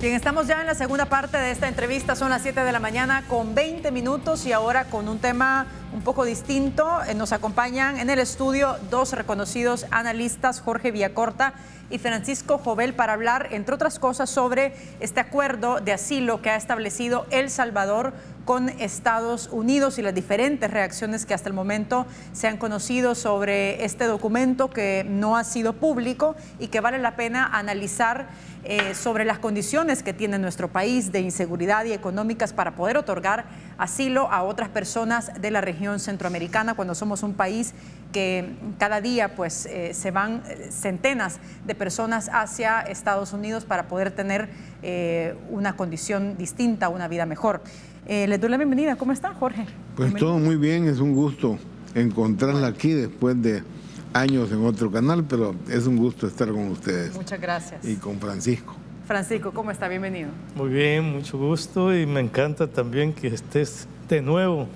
Bien, estamos ya en la segunda parte de esta entrevista. Son las 7 de la mañana con 20 minutos y ahora con un tema un poco distinto. Nos acompañan en el estudio dos reconocidos analistas, Jorge Villacorta y Francisco Jovel, para hablar, entre otras cosas, sobre este acuerdo de asilo que ha establecido El Salvador con Estados Unidos y las diferentes reacciones que hasta el momento se han conocido sobre este documento que no ha sido público y que vale la pena analizar sobre las condiciones que tiene nuestro país de inseguridad y económicas para poder otorgar asilo a otras personas de la región centroamericana, cuando somos un país que cada día pues se van centenas de personas hacia Estados Unidos para poder tener una condición distinta, una vida mejor. Les doy la bienvenida. ¿Cómo está, Jorge? Pues todo muy bien, es un gusto encontrarla aquí después de años en otro canal, pero es un gusto estar con ustedes. Muchas gracias. Y con Francisco. Francisco, ¿cómo está? Bienvenido. Muy bien, mucho gusto, y me encanta también que estés de nuevo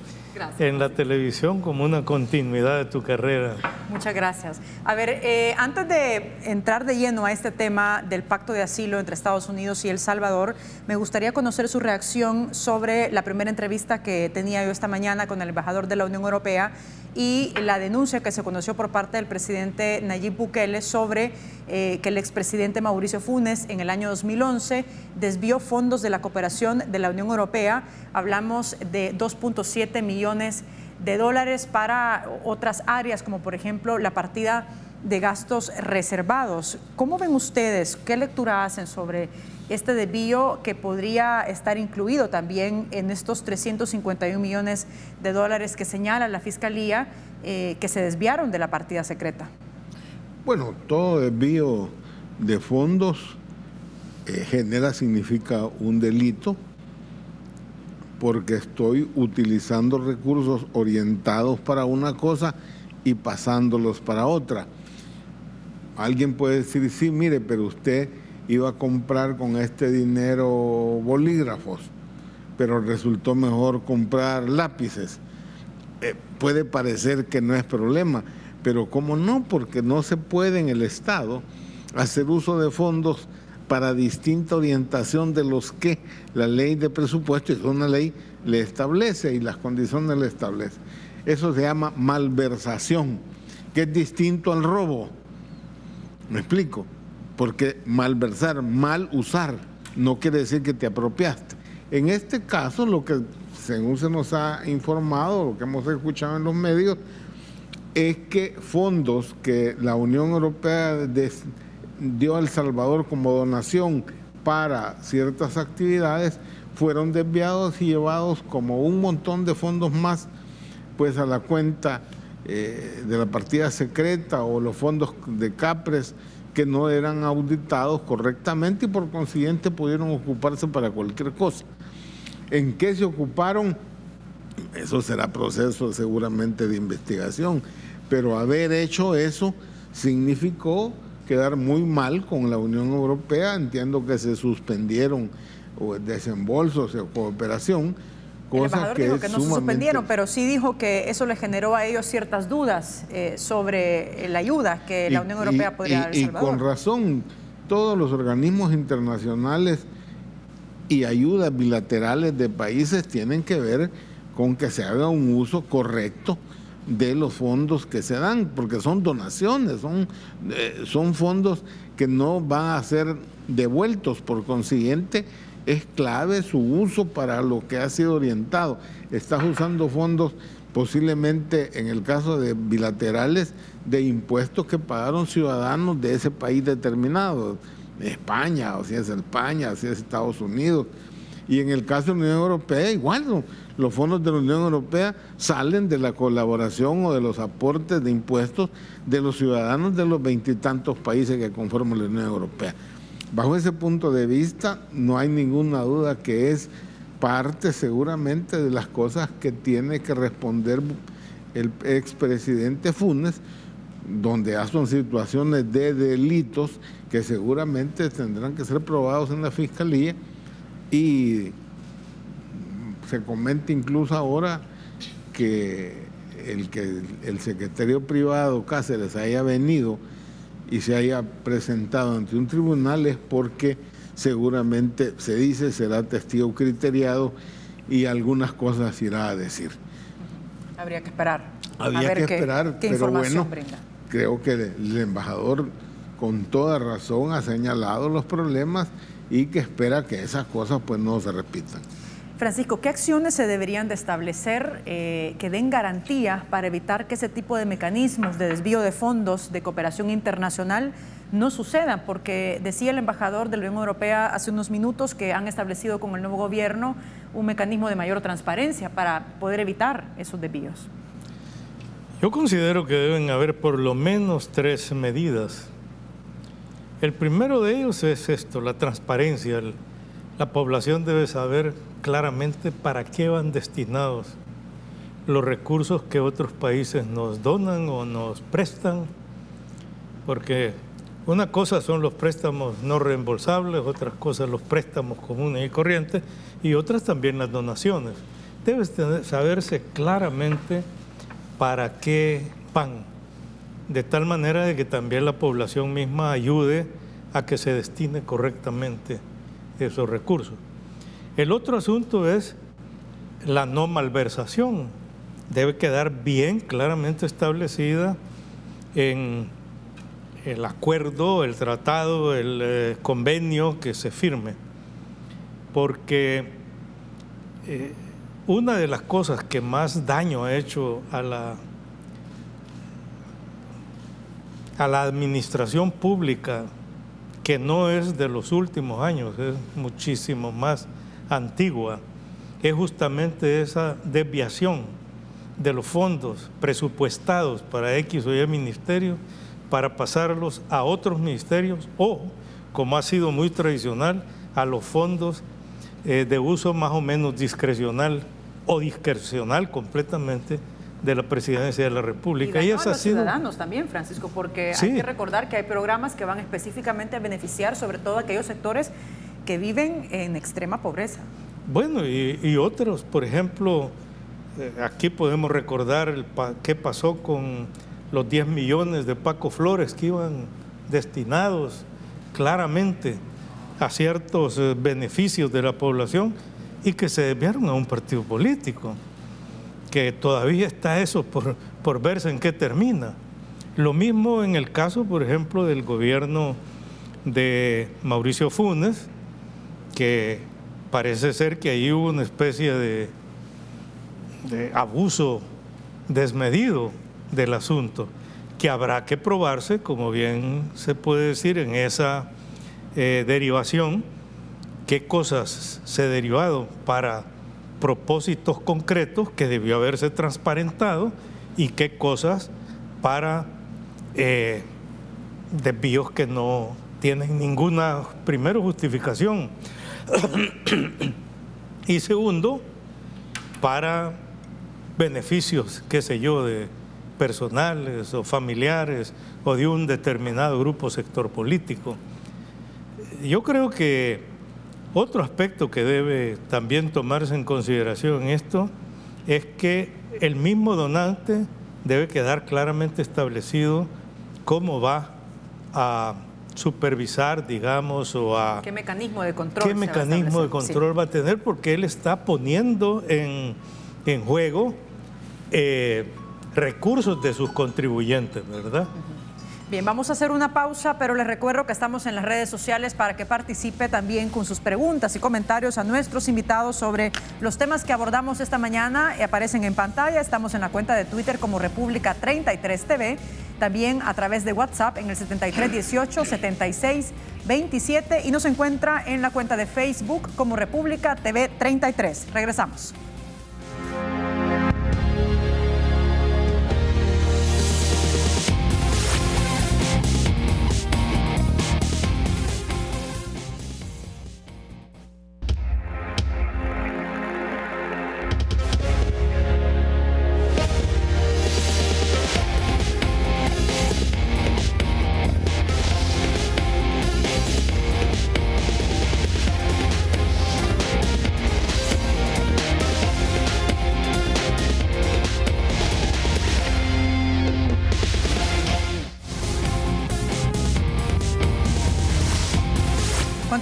en la televisión como una continuidad de tu carrera. Muchas gracias. A ver, antes de entrar de lleno a este tema del pacto de asilo entre Estados Unidos y El Salvador, me gustaría conocer su reacción sobre la primera entrevista que tenía yo esta mañana con el embajador de la Unión Europea y la denuncia que se conoció por parte del presidente Nayib Bukele sobre que el expresidente Mauricio Funes en el año 2011 desvió fondos de la cooperación de la Unión Europea. Hablamos de 2.7 millones de dólares para otras áreas, como por ejemplo la partida de gastos reservados. ¿Cómo ven ustedes? ¿Qué lectura hacen sobre este desvío que podría estar incluido también en estos 351 millones de dólares que señala la Fiscalía que se desviaron de la partida secreta? Bueno, todo desvío de fondos significa un delito, porque estoy utilizando recursos orientados para una cosa y pasándolos para otra. Alguien puede decir, sí, mire, pero usted iba a comprar con este dinero bolígrafos, pero resultó mejor comprar lápices. Puede parecer que no es problema, pero ¿cómo no? Porque no se puede en el Estado hacer uso de fondos para distinta orientación de los que la ley de presupuesto, es una ley, le establece y las condiciones le establece. Eso se llama malversación, que es distinto al robo. ¿Me explico? Porque malversar, mal usar, no quiere decir que te apropiaste. En este caso, lo que según se nos ha informado, lo que hemos escuchado en los medios, es que fondos que la Unión Europea dio a El Salvador como donación para ciertas actividades fueron desviados y llevados como un montón de fondos más pues a la cuenta de la partida secreta o los fondos de CAPRES que no eran auditados correctamente y por consiguiente pudieron ocuparse para cualquier cosa. ¿En qué se ocuparon? Eso será proceso seguramente de investigación, pero haber hecho eso significó quedar muy mal con la Unión Europea. Entiendo que se suspendieron desembolsos de cooperación. El embajador dijo que no se suspendieron, pero sí dijo que eso le generó a ellos ciertas dudas sobre la ayuda que la Unión Europea podría dar a El Salvador. Y con razón, todos los organismos internacionales y ayudas bilaterales de países tienen que ver con que se haga un uso correcto de los fondos que se dan, porque son donaciones, son fondos que no van a ser devueltos, por consiguiente es clave su uso para lo que ha sido orientado. Estás usando fondos posiblemente, en el caso de bilaterales, de impuestos que pagaron ciudadanos de ese país determinado, España, o si es España, o si es Estados Unidos. Y en el caso de la Unión Europea, igual, ¿no? Los fondos de la Unión Europea salen de la colaboración o de los aportes de impuestos de los ciudadanos de los 20 y tantos países que conforman la Unión Europea. Bajo ese punto de vista, no hay ninguna duda que es parte seguramente de las cosas que tiene que responder el expresidente Funes, donde son situaciones de delitos que seguramente tendrán que ser probados en la Fiscalía, y se comenta incluso ahora que el secretario privado Cáceres haya venido y se haya presentado ante un tribunal es porque seguramente se dice, será testigo criteriado y algunas cosas irá a decir. Habría que esperar. Habría que esperar, qué pero bueno, brinda. Creo que el embajador con toda razón ha señalado los problemas y que espera que esas cosas pues no se repitan. Francisco, ¿qué acciones se deberían de establecer que den garantías para evitar que ese tipo de mecanismos de desvío de fondos de cooperación internacional no sucedan? Porque decía el embajador de la Unión Europea hace unos minutos que han establecido con el nuevo gobierno un mecanismo de mayor transparencia para poder evitar esos desvíos. Yo considero que deben haber por lo menos 3 medidas. El primero de ellos es esto, la transparencia. La población debe saber claramente para qué van destinados los recursos que otros países nos donan o nos prestan, porque una cosa son los préstamos no reembolsables, otras cosas los préstamos comunes y corrientes, y otras también las donaciones. Debe saberse claramente para qué van, de tal manera de que también la población misma ayude a que se destine correctamente esos recursos. El otro asunto es la no malversación. Debe quedar bien claramente establecida en el acuerdo, el tratado, el convenio que se firme, porque una de las cosas que más daño ha hecho a la administración pública, que no es de los últimos años, es muchísimo más antigua, es justamente esa desviación de los fondos presupuestados para X o Y ministerios para pasarlos a otros ministerios o, como ha sido muy tradicional, a los fondos de uso más o menos discrecional o discrecional completamente de la Presidencia de la República. Y a los ciudadanos también, Francisco, porque sí, hay que recordar que hay programas que van específicamente a beneficiar sobre todo a aquellos sectores que viven en extrema pobreza. Bueno, y otros, por ejemplo, aquí podemos recordar qué pasó con los 10 millones de Paco Flores que iban destinados claramente a ciertos beneficios de la población y que se desviaron a un partido político, que todavía está eso por verse en qué termina. Lo mismo en el caso, por ejemplo, del gobierno de Mauricio Funes, que parece ser que ahí hubo una especie de abuso desmedido del asunto, que habrá que probarse, como bien se puede decir en esa derivación, qué cosas se derivaron para propósitos concretos que debió haberse transparentado y qué cosas para desvíos que no tienen ninguna, primero, justificación y segundo, para beneficios, qué sé yo, de personales o familiares o de un determinado grupo sector político. Yo creo que otro aspecto que debe también tomarse en consideración en esto es que el mismo donante debe quedar claramente establecido cómo va a supervisar, digamos, o a... ¿Qué mecanismo de control? ¿Qué mecanismo de control va a tener? Porque él está poniendo en juego recursos de sus contribuyentes, ¿verdad? Bien, vamos a hacer una pausa, pero les recuerdo que estamos en las redes sociales para que participe también con sus preguntas y comentarios a nuestros invitados sobre los temas que abordamos esta mañana. Aparecen en pantalla, estamos en la cuenta de Twitter como República 33 TV, también a través de WhatsApp en el 7318-7627 y nos encuentra en la cuenta de Facebook como República TV 33. Regresamos.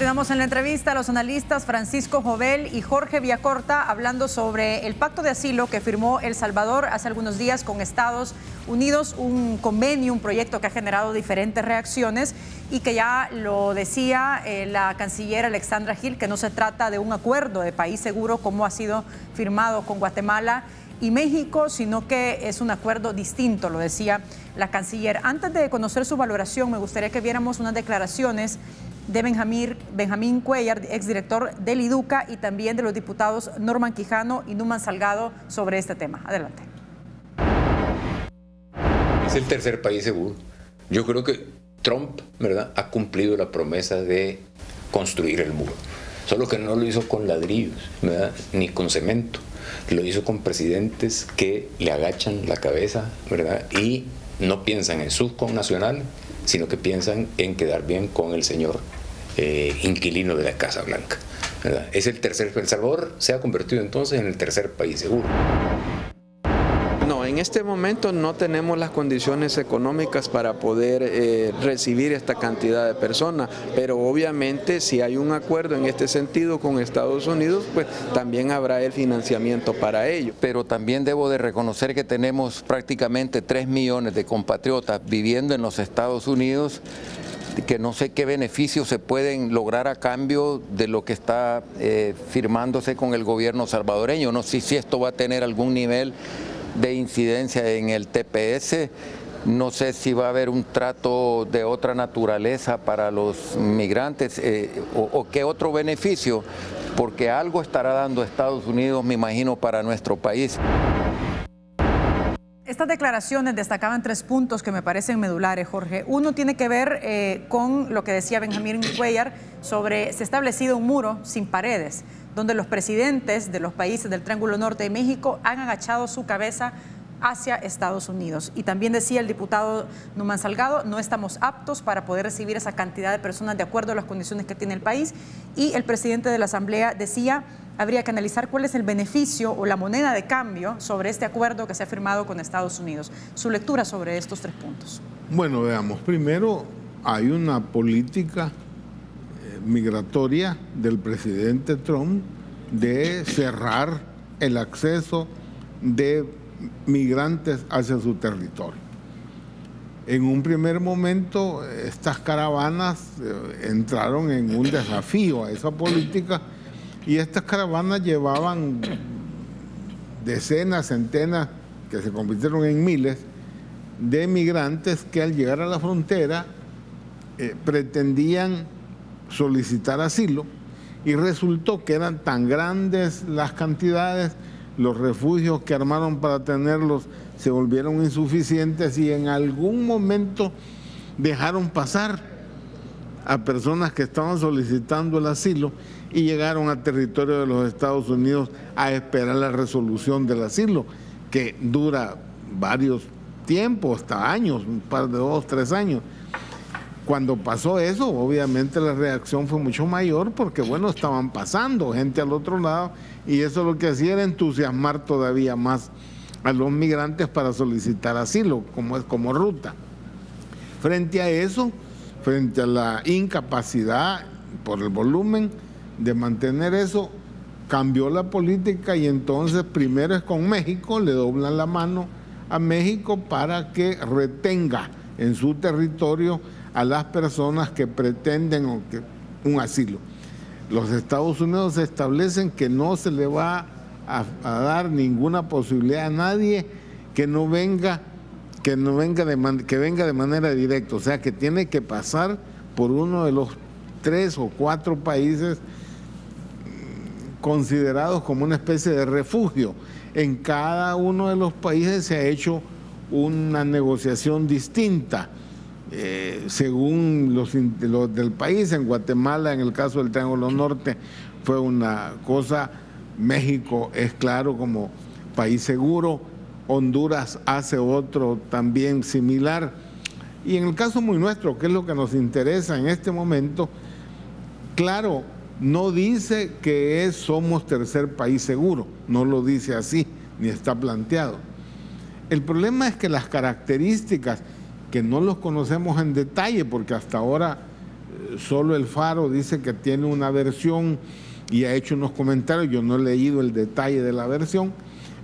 Continuamos en la entrevista a los analistas Francisco Jovel y Jorge Villacorta hablando sobre el pacto de asilo que firmó El Salvador hace algunos días con Estados Unidos, un convenio, un proyecto que ha generado diferentes reacciones y que ya lo decía la canciller Alexandra Gil, que no se trata de un acuerdo de país seguro como ha sido firmado con Guatemala y México, sino que es un acuerdo distinto, lo decía la canciller. Antes de conocer su valoración, me gustaría que viéramos unas declaraciones de Benjamín Cuellar, exdirector del IDUCA, y también de los diputados Norman Quijano y Numan Salgado sobre este tema. Adelante. Es el tercer país seguro. Yo creo que Trump, ¿verdad?, ha cumplido la promesa de construir el muro. Solo que no lo hizo con ladrillos, ¿verdad?, ni con cemento. Lo hizo con presidentes que le agachan la cabeza, ¿verdad?, y no piensan en su connacional, sino que piensan en quedar bien con el señor inquilino de la Casa Blanca, ¿verdad? Es el Salvador se ha convertido entonces en el tercer país seguro. No, en este momento no tenemos las condiciones económicas para poder recibir esta cantidad de personas, pero obviamente si hay un acuerdo en este sentido con Estados Unidos, pues también habrá el financiamiento para ello. Pero también debo de reconocer que tenemos prácticamente 3 millones de compatriotas viviendo en los Estados Unidos, que no sé qué beneficios se pueden lograr a cambio de lo que está firmándose con el gobierno salvadoreño. No sé si esto va a tener algún nivel de incidencia en el TPS, no sé si va a haber un trato de otra naturaleza para los migrantes o qué otro beneficio, porque algo estará dando Estados Unidos, me imagino, para nuestro país. Estas declaraciones destacaban 3 puntos que me parecen medulares, Jorge. Uno tiene que ver con lo que decía Benjamín Cuellar sobre se ha establecido un muro sin paredes, donde los presidentes de los países del Triángulo Norte de México han agachado su cabeza hacia Estados Unidos. Y también decía el diputado Numan Salgado, no estamos aptos para poder recibir esa cantidad de personas de acuerdo a las condiciones que tiene el país. Y el presidente de la Asamblea decía, habría que analizar cuál es el beneficio o la moneda de cambio sobre este acuerdo que se ha firmado con Estados Unidos. Su lectura sobre estos 3 puntos. Bueno, veamos. Primero, hay una política migratoria del presidente Trump de cerrar el acceso de migrantes hacia su territorio. En un primer momento, estas caravanas entraron en un desafío a esa política y estas caravanas llevaban decenas, centenas, que se convirtieron en miles, de migrantes que al llegar a la frontera pretendían solicitar asilo y resultó que eran tan grandes las cantidades, los refugios que armaron para tenerlos se volvieron insuficientes y en algún momento dejaron pasar a personas que estaban solicitando el asilo y llegaron al territorio de los Estados Unidos a esperar la resolución del asilo, que dura varios tiempos, hasta años, un par de 2, 3 años. Cuando pasó eso, obviamente la reacción fue mucho mayor porque, bueno, estaban pasando gente al otro lado y eso lo que hacía era entusiasmar todavía más a los migrantes para solicitar asilo, como ruta. Frente a eso, frente a la incapacidad por el volumen de mantener eso, cambió la política y entonces primero es con México, le doblan la mano a México para que retenga en su territorio a las personas que pretenden un asilo. Los Estados Unidos establecen que no se le va a dar ninguna posibilidad a nadie que venga de manera directa, o sea que tiene que pasar por uno de los 3 o 4 países considerados como una especie de refugio. En cada uno de los países se ha hecho una negociación distinta. Según los del país, en Guatemala, en el caso del Triángulo Norte, fue una cosa, México es claro como país seguro, Honduras hace otro también similar, y en el caso muy nuestro, que es lo que nos interesa en este momento, claro, no dice que somos tercer país seguro, no lo dice así, ni está planteado. El problema es que las características que no los conocemos en detalle, porque hasta ahora Solo el Faro dice que tiene una versión y ha hecho unos comentarios. Yo no he leído el detalle de la versión,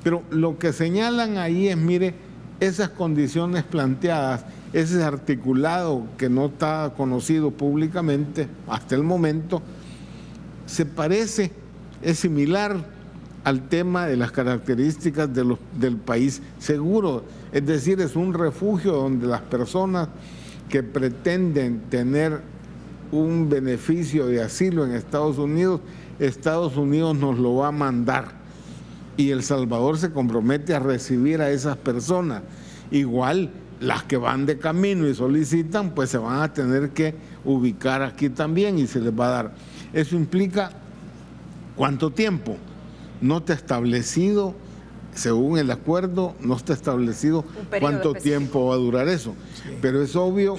pero lo que señalan ahí es, mire, esas condiciones planteadas, ese articulado que no está conocido públicamente hasta el momento, se parece, es similar al tema de las características del país seguro. Es decir, es un refugio donde las personas que pretenden tener un beneficio de asilo en Estados Unidos nos lo va a mandar. Y El Salvador se compromete a recibir a esas personas. Igual las que van de camino y solicitan, pues se van a tener que ubicar aquí también y se les va a dar. Eso implica ¿cuánto tiempo? No está establecido, según el acuerdo, no está establecido cuánto tiempo va a durar eso. Sí. Pero es obvio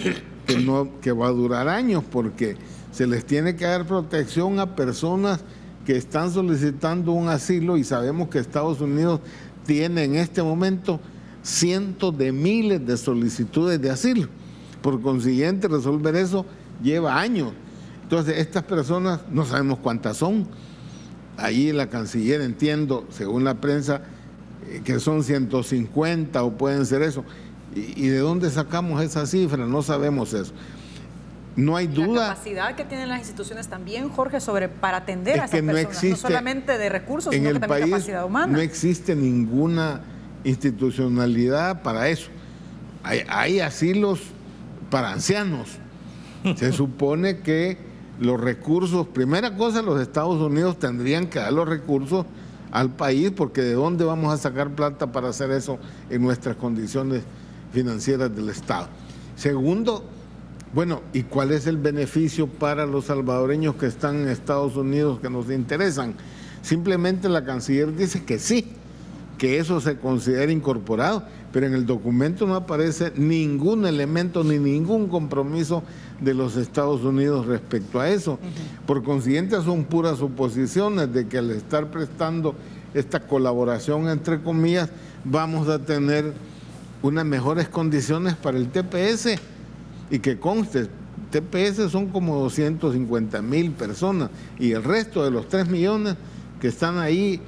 que va a durar años, porque se les tiene que dar protección a personas que están solicitando un asilo, y sabemos que Estados Unidos tiene en este momento cientos de miles de solicitudes de asilo. Por consiguiente, resolver eso lleva años. Entonces, estas personas no sabemos cuántas son. Ahí la canciller, entiendo, según la prensa, que son 150 o pueden ser eso. ¿Y de dónde sacamos esa cifra? No sabemos eso. No hay duda. La capacidad que tienen las instituciones también, Jorge, para atender a esas personas, no solamente de recursos, sino que también capacidad humana. No existe ninguna institucionalidad para eso. Hay asilos para ancianos. Se supone que los recursos, primera cosa, los Estados Unidos tendrían que dar los recursos al país, porque ¿de dónde vamos a sacar plata para hacer eso en nuestras condiciones financieras del Estado? Segundo, bueno, ¿y cuál es el beneficio para los salvadoreños que están en Estados Unidos que nos interesan? Simplemente la canciller dice que sí, que eso se considera incorporado, pero en el documento no aparece ningún elemento ni ningún compromiso de los Estados Unidos respecto a eso. Por consiguiente, son puras suposiciones de que al estar prestando esta colaboración, entre comillas, vamos a tener unas mejores condiciones para el TPS. Y que conste, TPS son como 250,000 personas, y el resto de los 3 millones que están ahí,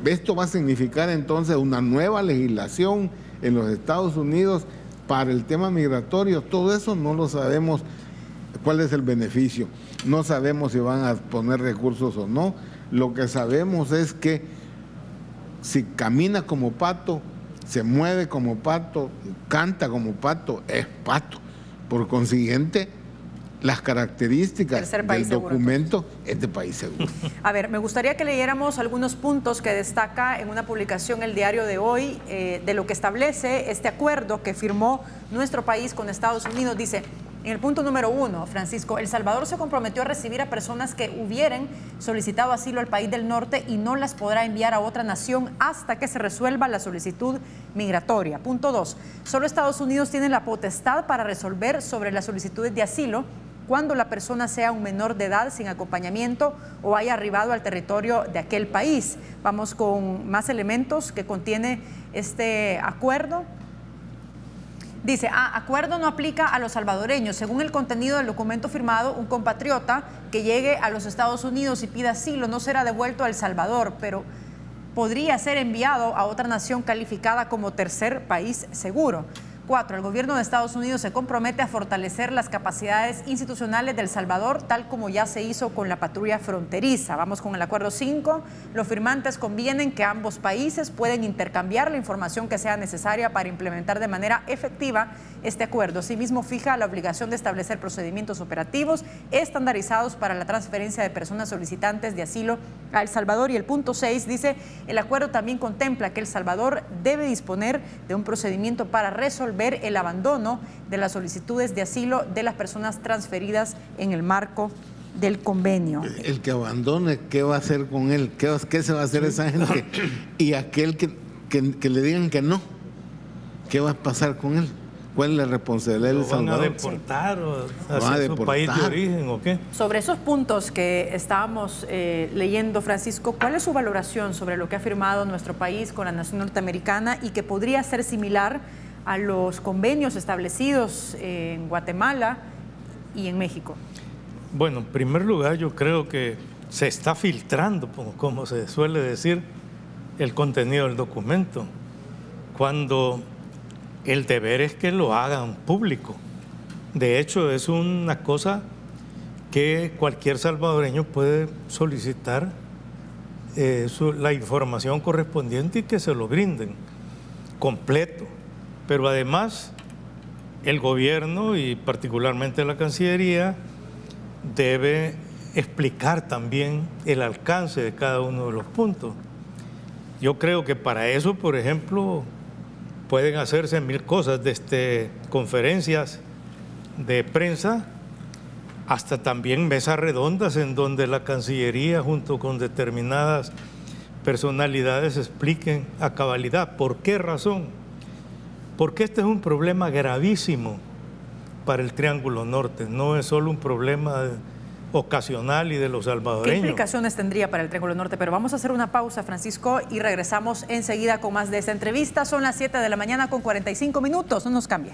esto va a significar entonces una nueva legislación en los Estados Unidos para el tema migratorio. Todo eso no lo sabemos cuál es el beneficio, no sabemos si van a poner recursos o no. Lo que sabemos es que si camina como pato, se mueve como pato, canta como pato, es pato. Por consiguiente, las características del documento es de país seguro. A ver, me gustaría que leyéramos algunos puntos que destaca en una publicación el diario de hoy de lo que establece este acuerdo que firmó nuestro país con Estados Unidos. Dice, en el punto número 1, Francisco, El Salvador se comprometió a recibir a personas que hubieran solicitado asilo al país del norte y no las podrá enviar a otra nación hasta que se resuelva la solicitud migratoria. Punto 2, solo Estados Unidos tiene la potestad para resolver sobre las solicitudes de asilo cuando la persona sea un menor de edad sin acompañamiento o haya arribado al territorio de aquel país. Vamos con más elementos que contiene este acuerdo. Dice, acuerdo no aplica a los salvadoreños. Según el contenido del documento firmado, un compatriota que llegue a los Estados Unidos y pida asilo no será devuelto a El Salvador, pero podría ser enviado a otra nación calificada como tercer país seguro. 4. El gobierno de Estados Unidos se compromete a fortalecer las capacidades institucionales de El Salvador, tal como ya se hizo con la patrulla fronteriza. Vamos con el acuerdo 5. Los firmantes convienen que ambos países pueden intercambiar la información que sea necesaria para implementar de manera efectiva este acuerdo. Asimismo, fija la obligación de establecer procedimientos operativos estandarizados para la transferencia de personas solicitantes de asilo a El Salvador. Y el punto 6 dice, el acuerdo también contempla que El Salvador debe disponer de un procedimiento para resolver el abandono de las solicitudes de asilo de las personas transferidas en el marco del convenio. El que abandone, ¿qué va a hacer con él? ¿Qué se va a hacer esa gente? Y aquel que le digan que no, ¿qué va a pasar con él? ¿Cuál es la responsabilidad del Salvador? ¿Van a deportar hacia su país de origen o qué? Sobre esos puntos que estábamos leyendo, Francisco, ¿cuál es su valoración sobre lo que ha firmado nuestro país con la nación norteamericana y que podría ser similar a los convenios establecidos en Guatemala y en México? Bueno, en primer lugar, yo creo que se está filtrando, como se suele decir, el contenido del documento, cuando el deber es que lo hagan público. De hecho, es una cosa que cualquier salvadoreño puede solicitar la información correspondiente y que se lo brinden completo. Pero además, el gobierno y particularmente la Cancillería debe explicar también el alcance de cada uno de los puntos. Yo creo que para eso, por ejemplo, pueden hacerse 1000 cosas, desde conferencias de prensa hasta también mesas redondas en donde la Cancillería junto con determinadas personalidades expliquen a cabalidad por qué razón. Porque este es un problema gravísimo para el Triángulo Norte, no es solo un problema ocasional y de los salvadoreños. ¿Qué implicaciones tendría para el Triángulo Norte? Pero vamos a hacer una pausa, Francisco, y regresamos enseguida con más de esta entrevista. Son las 7 de la mañana con 45 minutos, no nos cambie.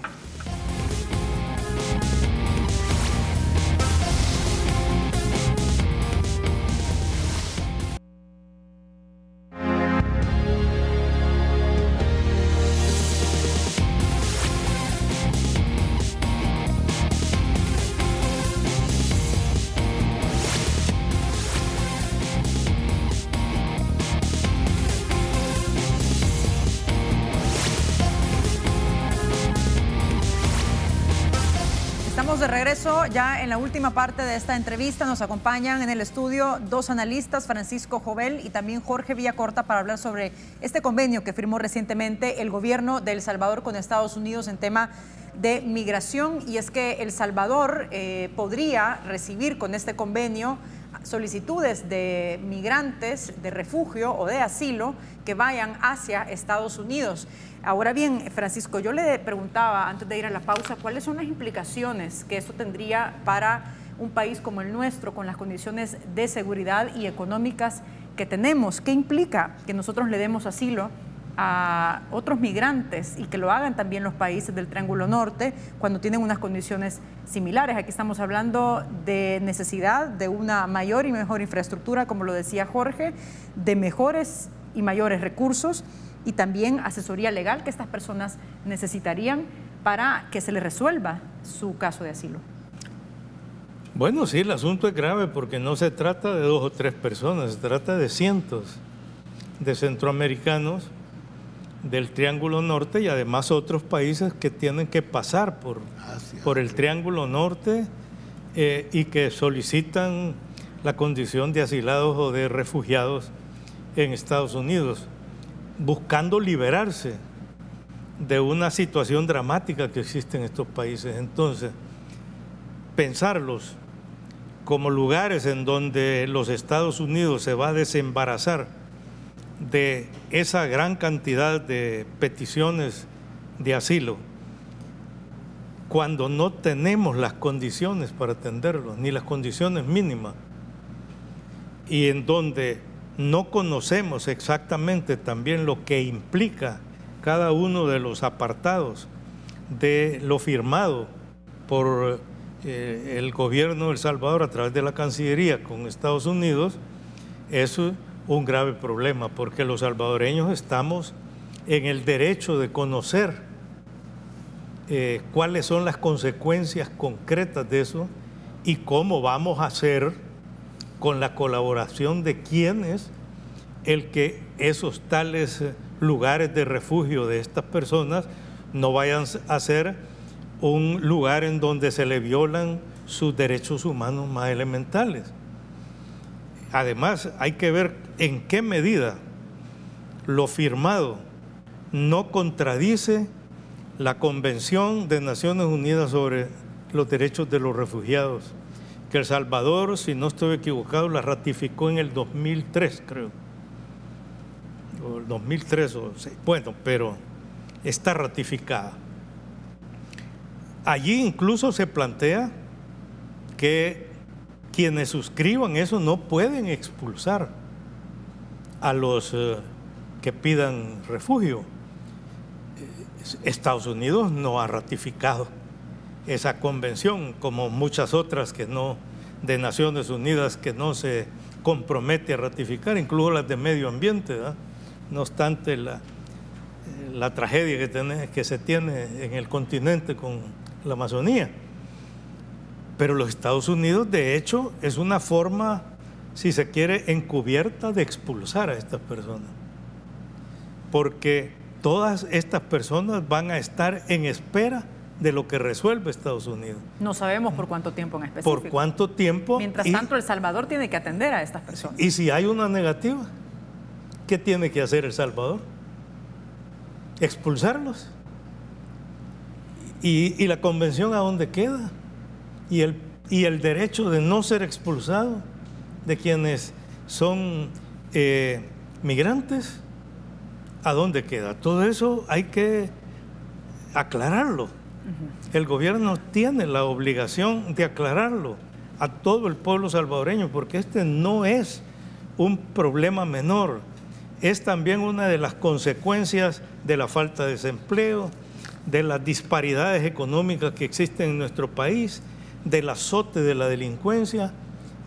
De regreso, ya en la última parte de esta entrevista nos acompañan en el estudio 2 analistas, Francisco Jovel y también Jorge Villacorta, para hablar sobre este convenio que firmó recientemente el gobierno de El Salvador con Estados Unidos en tema de migración. Y es que El Salvador podría recibir con este convenio solicitudes de migrantes de refugio o de asilo que vayan hacia Estados Unidos. Ahora bien, Francisco, yo le preguntaba antes de ir a la pausa, ¿cuáles son las implicaciones que esto tendría para un país como el nuestro, con las condiciones de seguridad y económicas que tenemos? ¿Qué implica que nosotros le demos asilo a otros migrantes y que lo hagan también los países del Triángulo Norte cuando tienen unas condiciones similares? Aquí estamos hablando de necesidad de una mayor y mejor infraestructura, como lo decía Jorge, de mejores y mayores recursos y también asesoría legal que estas personas necesitarían para que se les resuelva su caso de asilo. Bueno, sí, el asunto es grave porque no se trata de 2 o 3 personas, se trata de cientos de centroamericanos del Triángulo Norte y además otros países que tienen que pasar por el Triángulo Norte y que solicitan la condición de asilados o de refugiados en Estados Unidos, buscando liberarse de una situación dramática que existe en estos países. Entonces, pensarlos como lugares en donde los Estados Unidos se va a desembarazar de esa gran cantidad de peticiones de asilo, cuando no tenemos las condiciones para atenderlos, ni las condiciones mínimas, y en donde no conocemos exactamente también lo que implica cada uno de los apartados de lo firmado por el gobierno de El Salvador a través de la Cancillería con Estados Unidos, es un grave problema, porque los salvadoreños estamos en el derecho de conocer cuáles son las consecuencias concretas de eso y cómo vamos a hacer con la colaboración de quienes el que esos tales lugares de refugio de estas personas no vayan a ser un lugar en donde se le violan sus derechos humanos más elementales. Además, hay que ver en qué medida lo firmado no contradice la Convención de Naciones Unidas sobre los Derechos de los Refugiados, que El Salvador, si no estoy equivocado, la ratificó en el 2003, creo. O el 2003, bueno, pero está ratificada. Allí incluso se plantea que quienes suscriban eso no pueden expulsar a los que pidan refugio. Estados Unidos no ha ratificado esa convención, como muchas otras que no, de Naciones Unidas, que no se compromete a ratificar, incluso las de medio ambiente, ¿verdad? No obstante la tragedia que se tiene en el continente con la Amazonía. Pero los Estados Unidos, de hecho, es una forma, si se quiere, encubierta de expulsar a estas personas. Porque todas estas personas van a estar en espera de lo que resuelve Estados Unidos. No sabemos por cuánto tiempo en específico. Por cuánto tiempo. Mientras tanto, El Salvador tiene que atender a estas personas. Y si hay una negativa, ¿qué tiene que hacer El Salvador? Expulsarlos. ¿Y la convención a dónde queda? ¿Y el derecho de no ser expulsado de quienes son migrantes? ¿A dónde queda? Todo eso hay que aclararlo. El gobierno tiene la obligación de aclararlo a todo el pueblo salvadoreño, porque este no es un problema menor, es también una de las consecuencias de la falta de desempleo, de las disparidades económicas que existen en nuestro país, del azote de la delincuencia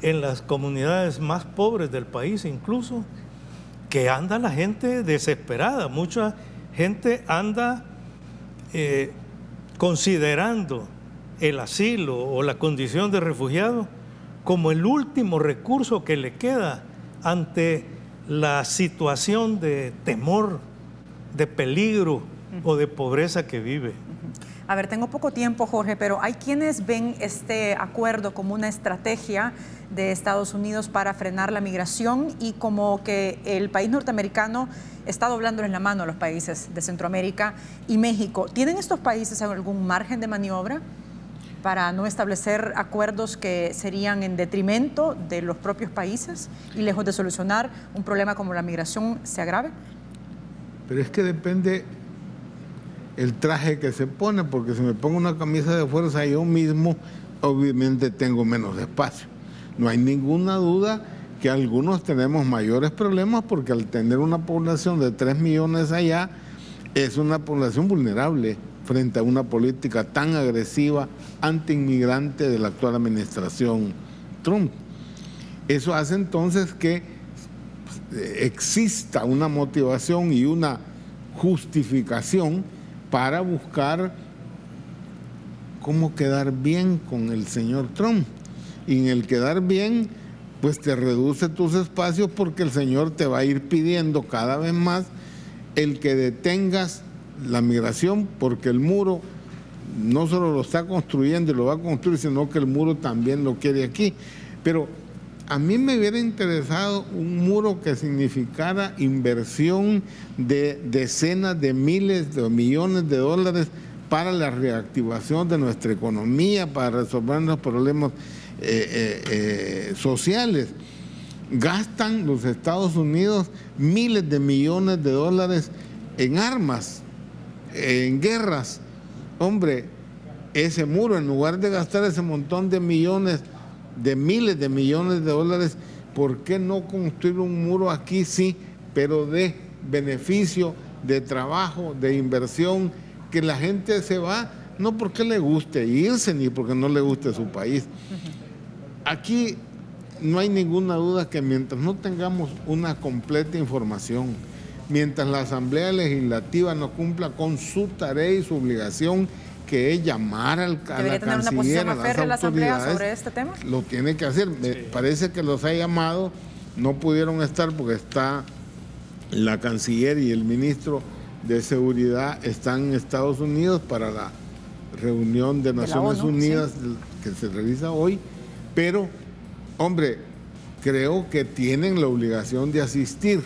en las comunidades más pobres del país incluso, que anda la gente desesperada, mucha gente anda considerando el asilo o la condición de refugiado como el último recurso que le queda ante la situación de temor, de peligro o de pobreza que vive. A ver, tengo poco tiempo, Jorge, pero hay quienes ven este acuerdo como una estrategia de Estados Unidos para frenar la migración y como que el país norteamericano está doblándoles la mano a los países de Centroamérica y México. ¿Tienen estos países algún margen de maniobra para no establecer acuerdos que serían en detrimento de los propios países y lejos de solucionar un problema como la migración se agrave? Pero es que depende el traje que se pone, porque si me pongo una camisa de fuerza yo mismo, obviamente tengo menos espacio. No hay ninguna duda que algunos tenemos mayores problemas porque al tener una población de 3 millones allá, es una población vulnerable frente a una política tan agresiva, anti-inmigrante de la actual administración Trump. Eso hace entonces que exista una motivación y una justificación para buscar cómo quedar bien con el señor Trump. Y en el quedar bien, pues te reduce tus espacios porque el señor te va a ir pidiendo cada vez más el que detengas la migración, porque el muro no solo lo está construyendo y lo va a construir, sino que el muro también lo quiere aquí. Pero a mí me hubiera interesado un muro que significara inversión de decenas de miles de millones de dólares para la reactivación de nuestra economía, para resolver los problemas sociales. Gastan los Estados Unidos miles de millones de dólares en armas, en guerras. Hombre, ese muro, en lugar de gastar ese montón de millones, de miles de millones de dólares, ¿por qué no construir un muro aquí sí, pero de beneficio, de trabajo, de inversión, que la gente se va, no porque le guste irse, ni porque no le guste su país? Aquí no hay ninguna duda que mientras no tengamos una completa información, mientras la Asamblea Legislativa no cumpla con su tarea y su obligación, que es llamar a la canciller, a las la Asamblea autoridades, sobre este tema. Lo tiene que hacer. Me parece que los ha llamado, no pudieron estar porque está la canciller y el ministro de Seguridad están en Estados Unidos para la reunión de Naciones Unidas que se realiza hoy, pero, hombre, creo que tienen la obligación de asistir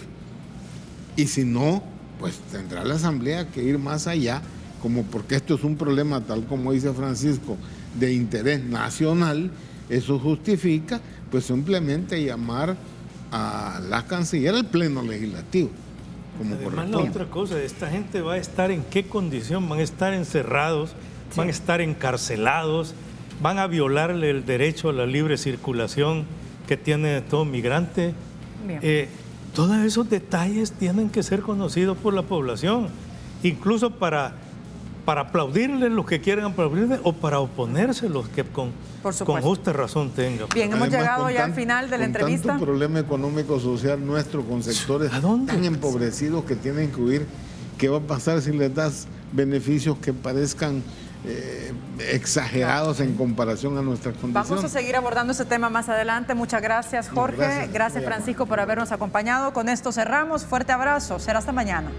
y si no, pues tendrá la Asamblea que ir más allá, como porque esto es un problema, tal como dice Francisco, de interés nacional. Eso justifica pues simplemente llamar a la canciller al pleno legislativo, como además la otra cosa, esta gente va a estar en qué condición, van a estar encerrados, van a estar encarcelados, van a violarle el derecho a la libre circulación que tiene todo migrante. Todos esos detalles tienen que ser conocidos por la población, incluso para para aplaudirle los que quieran aplaudirle o para oponerse los que con justa razón tengan. Bien, hemos llegado ya al final de la entrevista. Tanto problema económico social nuestro con sectores tan empobrecidos que tienen que huir, ¿qué va a pasar si les das beneficios que parezcan exagerados en comparación a nuestras condiciones? Vamos a seguir abordando ese tema más adelante. Muchas gracias, Jorge. Gracias, Francisco, por habernos acompañado. Con esto cerramos. Fuerte abrazo. Será hasta mañana.